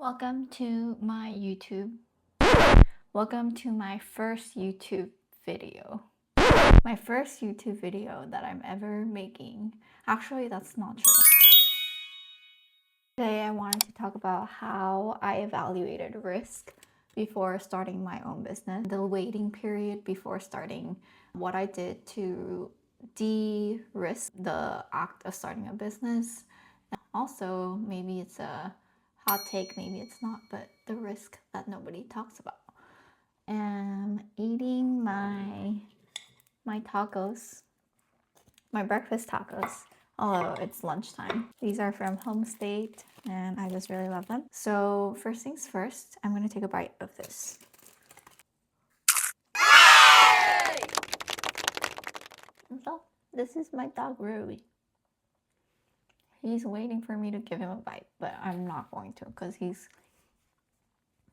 Welcome to my YouTube. Welcome to my first YouTube video. My first YouTube video that I'm ever making. Actually, that's not true. Today I wanted to talk about how I evaluated risk before starting my own business, the waiting period before starting, what I did to de-risk the act of starting a business. Also, maybe it's a hot take, maybe it's not, but the risk that nobody talks about. I'm eating my tacos, my breakfast tacos, although it's lunchtime. These are from Home State and I just really love them. So first things first, I'm gonna take a bite of this. So this is my dog Ruby. He's waiting for me to give him a bite, but I'm not going to because he's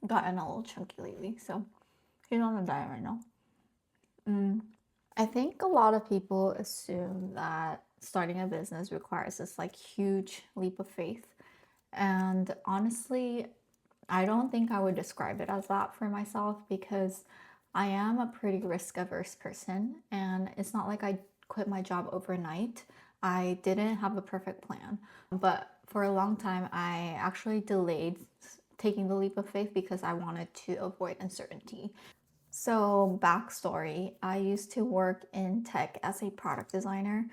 gotten a little chunky lately, so he's on a diet right now. I think a lot of people assume that starting a business requires this like huge leap of faith. And honestly, I don't think I would describe it as that for myself because I am a pretty risk averse person and it's not like I quit my job overnight. I didn't have a perfect plan, but for a long time I actually delayed taking the leap of faith because I wanted to avoid uncertainty. So backstory, I used to work in tech as a product designer.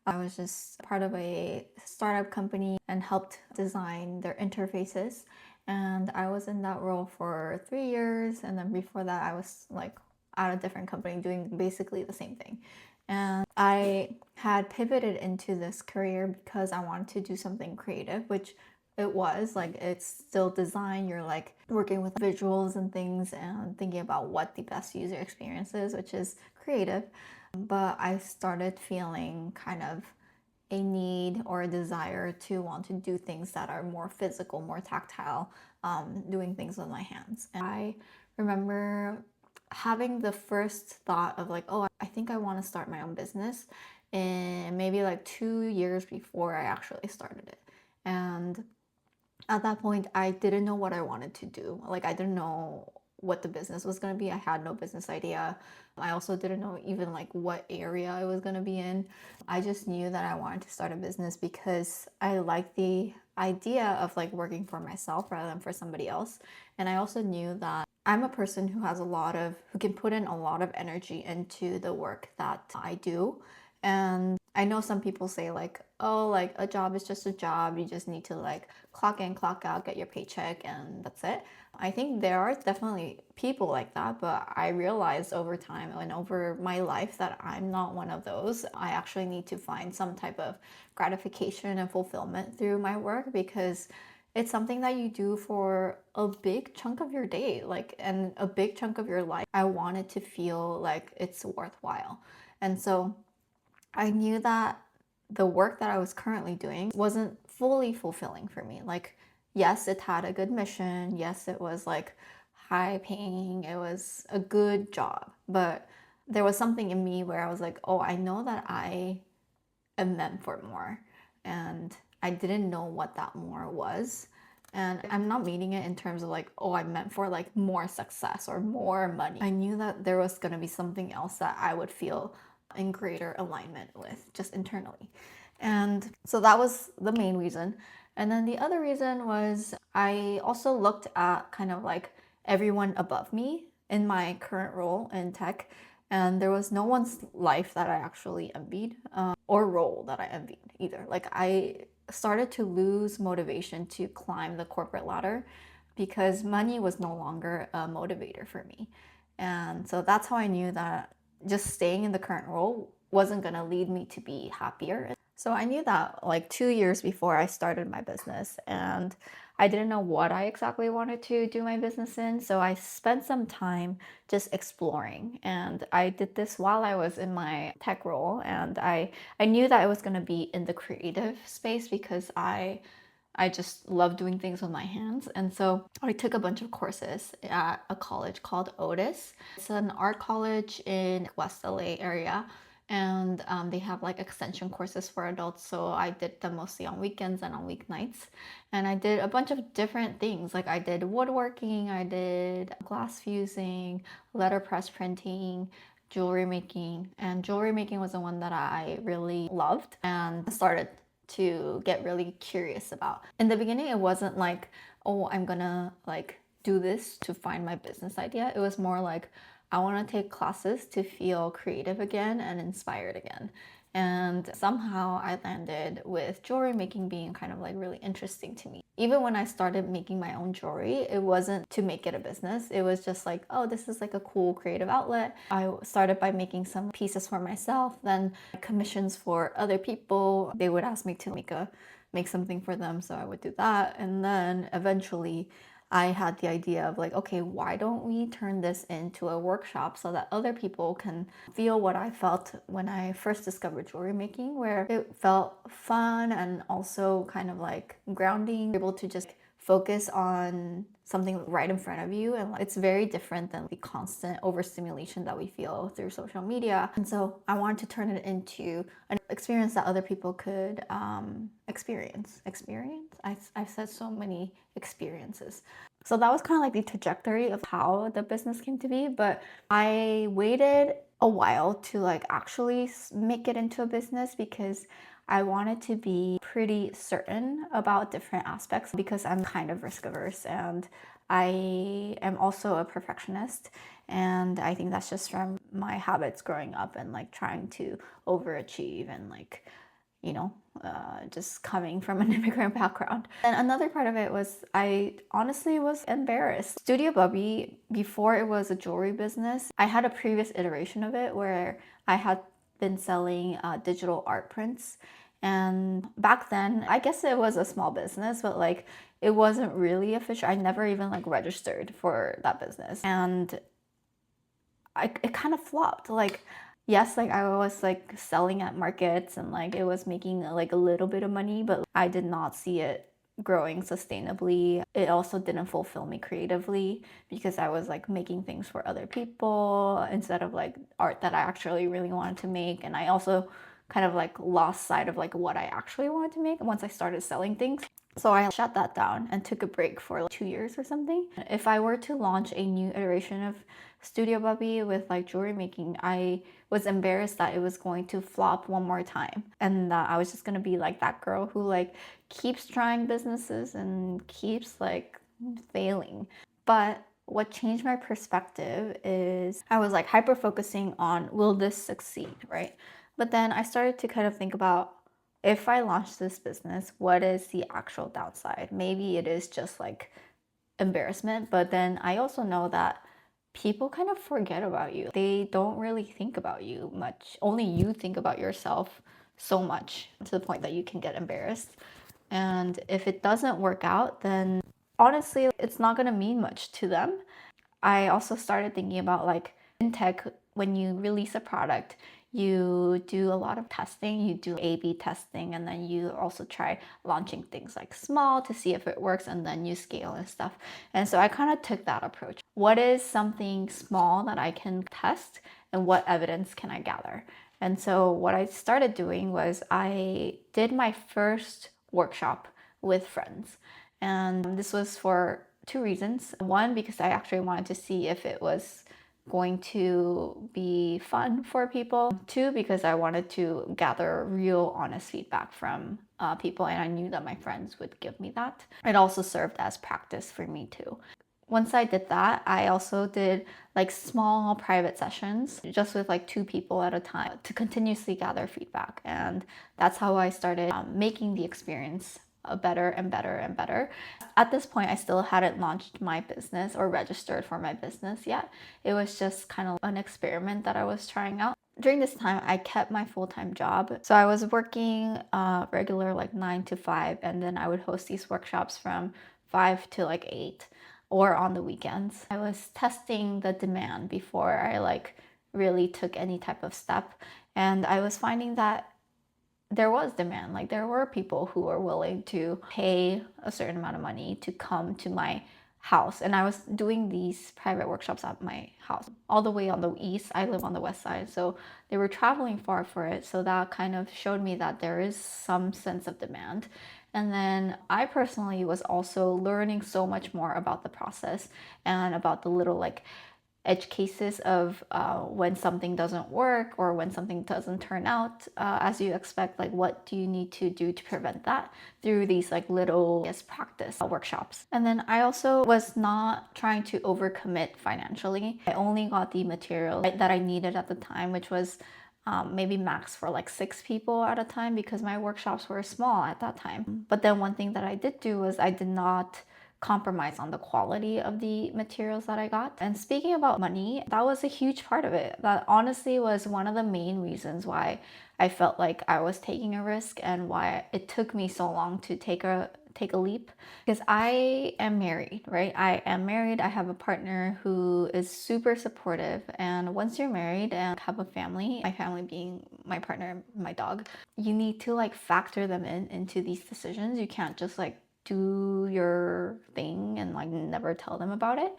I was just part of a startup company and helped design their interfaces. And I was in that role for 3 years. And then before that, I was like at a different company doing basically the same thing. And I had pivoted into this career because I wanted to do something creative, which it was like it's still design. You're like working with visuals and things and thinking about what the best user experience is, which is creative. But I started feeling kind of a need or a desire to want to do things that are more physical, more tactile, doing things with my hands. And I remember having the first thought of like, oh, I think I want to start my own business, and maybe like 2 years before I actually started it. And at that point, I didn't know what I wanted to do. Like, I didn't know what the business was going to be. I had no business idea. I also didn't know even like what area I was going to be in. I just knew that I wanted to start a business because I liked the idea of like working for myself rather than for somebody else. And I also knew that I'm a person who who can put in a lot of energy into the work that I do. And I know some people say like, oh, like a job is just a job. You just need to like clock in, clock out, get your paycheck, and that's it. I think there are definitely people like that, but I realized over time and over my life that I'm not one of those. I actually need to find some type of gratification and fulfillment through my work because it's something that you do for a big chunk of your day, like, and a big chunk of your life. I want it to feel like it's worthwhile. And so I knew that the work that I was currently doing wasn't fully fulfilling for me. Like, yes, it had a good mission. Yes, it was like high paying. It was a good job. But there was something in me where I was like, oh, I know that I am meant for more. And I didn't know what that more was. And I'm not meaning it in terms of like, oh, I'm meant for like more success or more money. I knew that there was going to be something else that I would feel in greater alignment with just internally. And so that was the main reason. And then the other reason was I also looked at kind of like everyone above me in my current role in tech. And there was no one's life that I actually envied or role that I envied either. Like I started to lose motivation to climb the corporate ladder because money was no longer a motivator for me. And so that's how I knew that just staying in the current role wasn't going to lead me to be happier. So I knew that like 2 years before I started my business, and I didn't know what I exactly wanted to do my business in. So I spent some time just exploring, and I did this while I was in my tech role, and I knew that it was going to be in the creative space because I just love doing things with my hands. And so I took a bunch of courses at a college called Otis. It's an art college in West LA area. and they have like extension courses for adults, so I did them mostly on weekends and on weeknights. And I did a bunch of different things, like I did woodworking, I did glass fusing, letterpress printing, jewelry making. And jewelry making was the one that I really loved and started to get really curious about. In the beginning, it wasn't like, oh, I'm gonna like do this to find my business idea. It was more like, I want to take classes to feel creative again and inspired again. And somehow I landed with jewelry making being kind of like really interesting to me. Even when I started making my own jewelry, it wasn't to make it a business. It was just like, oh, this is like a cool creative outlet. I started by making some pieces for myself, then commissions for other people. They would ask me to make something for them, so I would do that. And then eventually I had the idea of like, okay, why don't we turn this into a workshop so that other people can feel what I felt when I first discovered jewelry making, where it felt fun and also kind of like grounding, able to just focus on something right in front of you. And it's very different than the constant overstimulation that we feel through social media. And so I wanted to turn it into an experience that other people could experience. I've said so many experiences. So that was kind of like the trajectory of how the business came to be. But I waited a while to like actually make it into a business because I wanted to be pretty certain about different aspects, because I'm kind of risk averse and I am also a perfectionist. And I think that's just from my habits growing up and like trying to overachieve and like, you know, just coming from an immigrant background. And another part of it was I honestly was embarrassed. Studio Bubby, before it was a jewelry business, I had a previous iteration of it where I had been selling digital art prints. And back then, I guess it was a small business, but like it wasn't really official. I never even like registered for that business. And it kind of flopped. Like, yes, like I was like selling at markets and like it was making like a little bit of money, but I did not see it growing sustainably. It also didn't fulfill me creatively because I was like making things for other people instead of like art that I actually really wanted to make. And I also kind of like lost sight of like what I actually wanted to make once I started selling things. So I shut that down and took a break for like 2 years or something. If I were to launch a new iteration of Studio Bubby with like jewelry making, I was embarrassed that it was going to flop one more time and that I was just gonna be like that girl who like keeps trying businesses and keeps like failing. But what changed my perspective is I was like hyper focusing on, will this succeed, right? But then I started to kind of think about, if I launch this business, what is the actual downside? Maybe it is just like embarrassment, but then I also know that people kind of forget about you. They don't really think about you much. Only you think about yourself so much to the point that you can get embarrassed. And if it doesn't work out, then honestly, it's not going to mean much to them. I also started thinking about like in tech, when you release a product, you do a lot of testing, you do A/B testing, and then you also try launching things like small to see if it works, and then you scale and stuff. And so I kind of took that approach. What is something small that I can test, and what evidence can I gather? And so what I started doing was I did my first workshop with friends. And this was for two reasons. One, because I actually wanted to see if it was going to be fun for people. Two, because I wanted to gather real honest feedback from people, and I knew that my friends would give me that. It also served as practice for me too. Once I did that, I also did like small private sessions just with like two people at a time to continuously gather feedback. And that's how I started making the experience better and better and better. At this point, I still hadn't launched my business or registered for my business yet. It was just kind of an experiment that I was trying out. During this time, I kept my full-time job. So I was working regular like 9 to 5, and then I would host these workshops from 5 to like 8 or on the weekends. I was testing the demand before I like really took any type of step. And I was finding that there was demand. Like there were people who were willing to pay a certain amount of money to come to my house, and I was doing these private workshops at my house all the way on the east. I live on the west side, so they were traveling far for it. So that kind of showed me that there is some sense of demand. And then I personally was also learning so much more about the process and about the little like edge cases of when something doesn't work or when something doesn't turn out as you expect. Like, what do you need to do to prevent that through these like little, I guess, practice workshops. And then I also was not trying to overcommit financially. I only got the material that I needed at the time, which was maybe max for like 6 people at a time, because my workshops were small at that time. But then one thing that I did do was I did not compromise on the quality of the materials that I got. And speaking about money, that was a huge part of it. That honestly was one of the main reasons why I felt like I was taking a risk and why it took me so long to take a leap. Because I am married, right? I am married. I have a partner who is super supportive. And once you're married and have a family, my family being my partner, my dog, you need to like factor them into these decisions. You can't just like do your thing and like never tell them about it.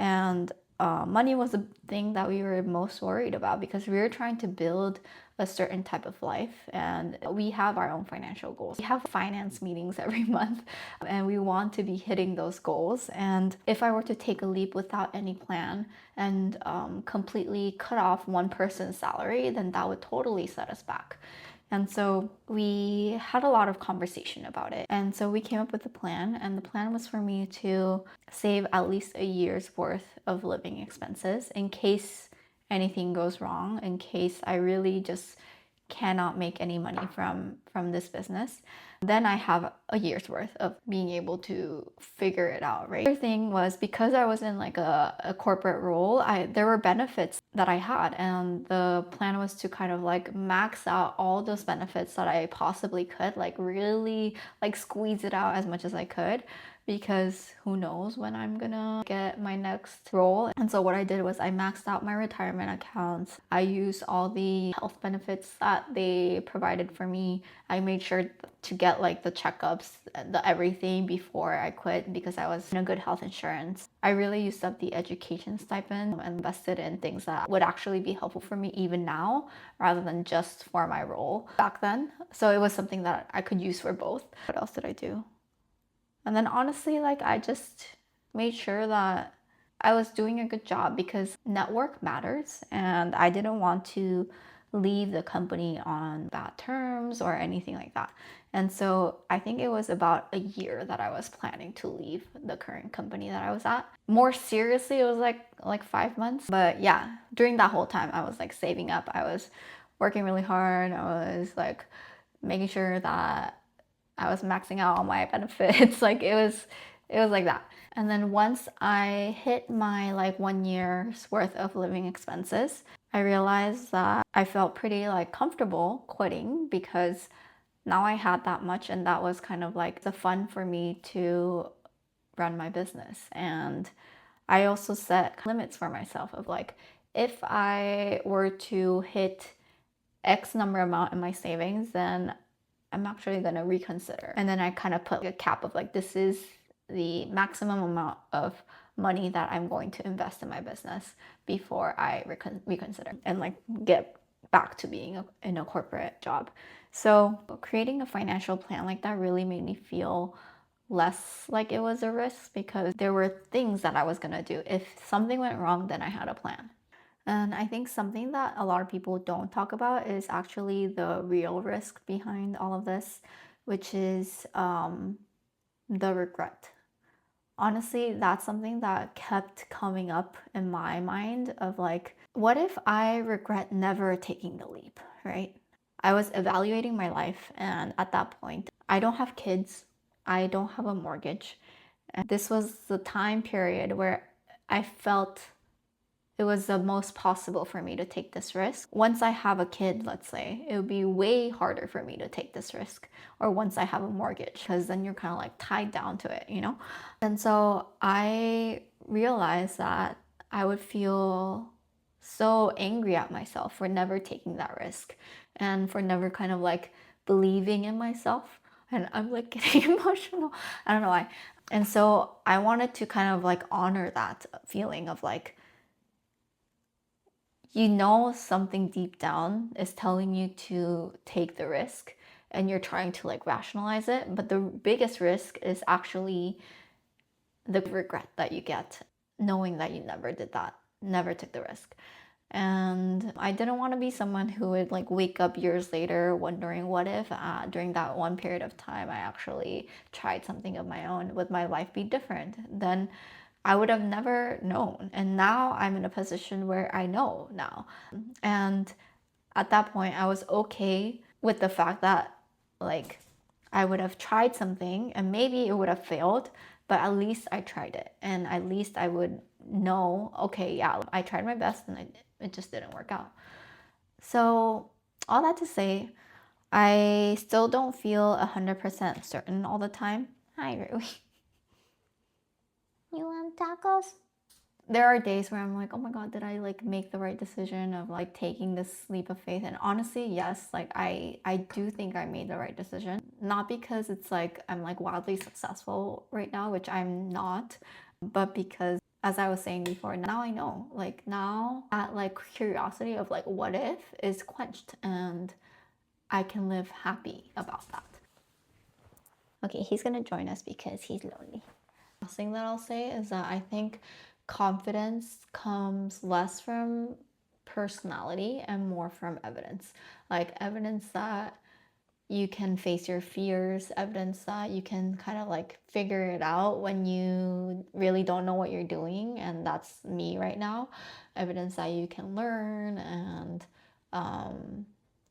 And money was the thing that we were most worried about, because we were trying to build a certain type of life, and we have our own financial goals. We have finance meetings every month, and we want to be hitting those goals. And if I were to take a leap without any plan and completely cut off one person's salary, then that would totally set us back. And so we had a lot of conversation about it. And so we came up with a plan, and the plan was for me to save at least a year's worth of living expenses in case anything goes wrong, in case I really just cannot make any money from this business. Then I have a year's worth of being able to figure it out, right? The other thing was, because I was in like a corporate role, there were benefits that I had, and the plan was to kind of like max out all those benefits that I possibly could, like really like squeeze it out as much as I could, because who knows when I'm gonna get my next role. And so what I did was I maxed out my retirement accounts. I used all the health benefits that they provided for me. I made sure to get like the checkups, the everything before I quit, because I was in a good health insurance. I really used up the education stipend and invested in things that would actually be helpful for me even now, rather than just for my role back then. So it was something that I could use for both. What else did I do? And then honestly, like, I just made sure that I was doing a good job, because network matters, and I didn't want to leave the company on bad terms or anything like that. And so I think it was about a year that I was planning to leave the current company that I was at. More seriously, it was like 5 months. But yeah, during that whole time, I was like saving up. I was working really hard. I was like making sure that I was maxing out all my benefits. Like it was like that. And then once I hit my like 1 year's worth of living expenses, I realized that I felt pretty like comfortable quitting, because now I had that much, and that was kind of like the fun for me to run my business. And I also set limits for myself of like, if I were to hit X number amount in my savings, then I'm actually going to reconsider. And then I kind of put a cap of like, this is the maximum amount of money that I'm going to invest in my business before I reconsider and like get back to being in a corporate job. So creating a financial plan like that really made me feel less like it was a risk, because there were things that I was going to do. If something went wrong, then I had a plan. And I think something that a lot of people don't talk about is actually the real risk behind all of this, which is the regret. Honestly, that's something that kept coming up in my mind of like, what if I regret never taking the leap, right? I was evaluating my life, and at that point, I don't have kids, I don't have a mortgage. And this was the time period where I felt it was the most possible for me to take this risk. Once I have a kid, let's say, it would be way harder for me to take this risk. Or once I have a mortgage, because then you're kind of like tied down to it, you know? And so I realized that I would feel so angry at myself for never taking that risk, and for never kind of like believing in myself. And I'm like getting emotional. I don't know why. And so I wanted to kind of like honor that feeling of like, you know, something deep down is telling you to take the risk and you're trying to like rationalize it. But the biggest risk is actually the regret that you get knowing that you never did that, never took the risk. And I didn't want to be someone who would like wake up years later wondering what if during that one period of time I actually tried something of my own, would my life be different? Then I would have never known. And now I'm in a position where I know now. And at that point, I was okay with the fact that like I would have tried something and maybe it would have failed, but at least I tried it. And at least I would know, okay, yeah, I tried my best and it just didn't work out. So, all that to say, I still don't feel 100% certain all the time. Hi, Rui. You want tacos? There are days where I'm like, oh my god, did I like make the right decision of like taking this leap of faith? And honestly, yes, like I do think I made the right decision. Not because it's like I'm like wildly successful right now, which I'm not, but because as I was saying before, now I know. Like now that like curiosity of like what if is quenched and I can live happy about that. Okay, he's gonna join us because he's lonely. Last thing that I'll say is that I think confidence comes less from personality and more from evidence. Like evidence that you can face your fears, evidence that you can kind of like figure it out when you really don't know what you're doing. And that's me right now. Evidence that you can learn and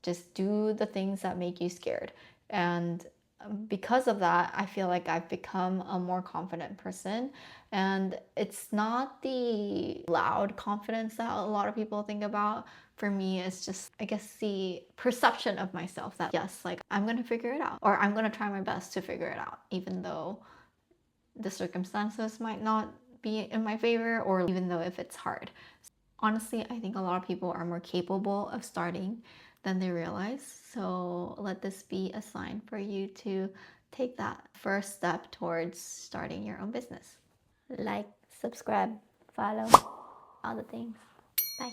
just do the things that make you scared. And because of that, I feel like I've become a more confident person. And it's not the loud confidence that a lot of people think about. For me, it's just, I guess, the perception of myself that, yes, like I'm gonna figure it out, or I'm gonna try my best to figure it out, even though the circumstances might not be in my favor, or even though if it's hard. Honestly, I think a lot of people are more capable of starting than they realize. So let this be a sign for you to take that first step towards starting your own business. Like, subscribe, follow, all the things. Bye.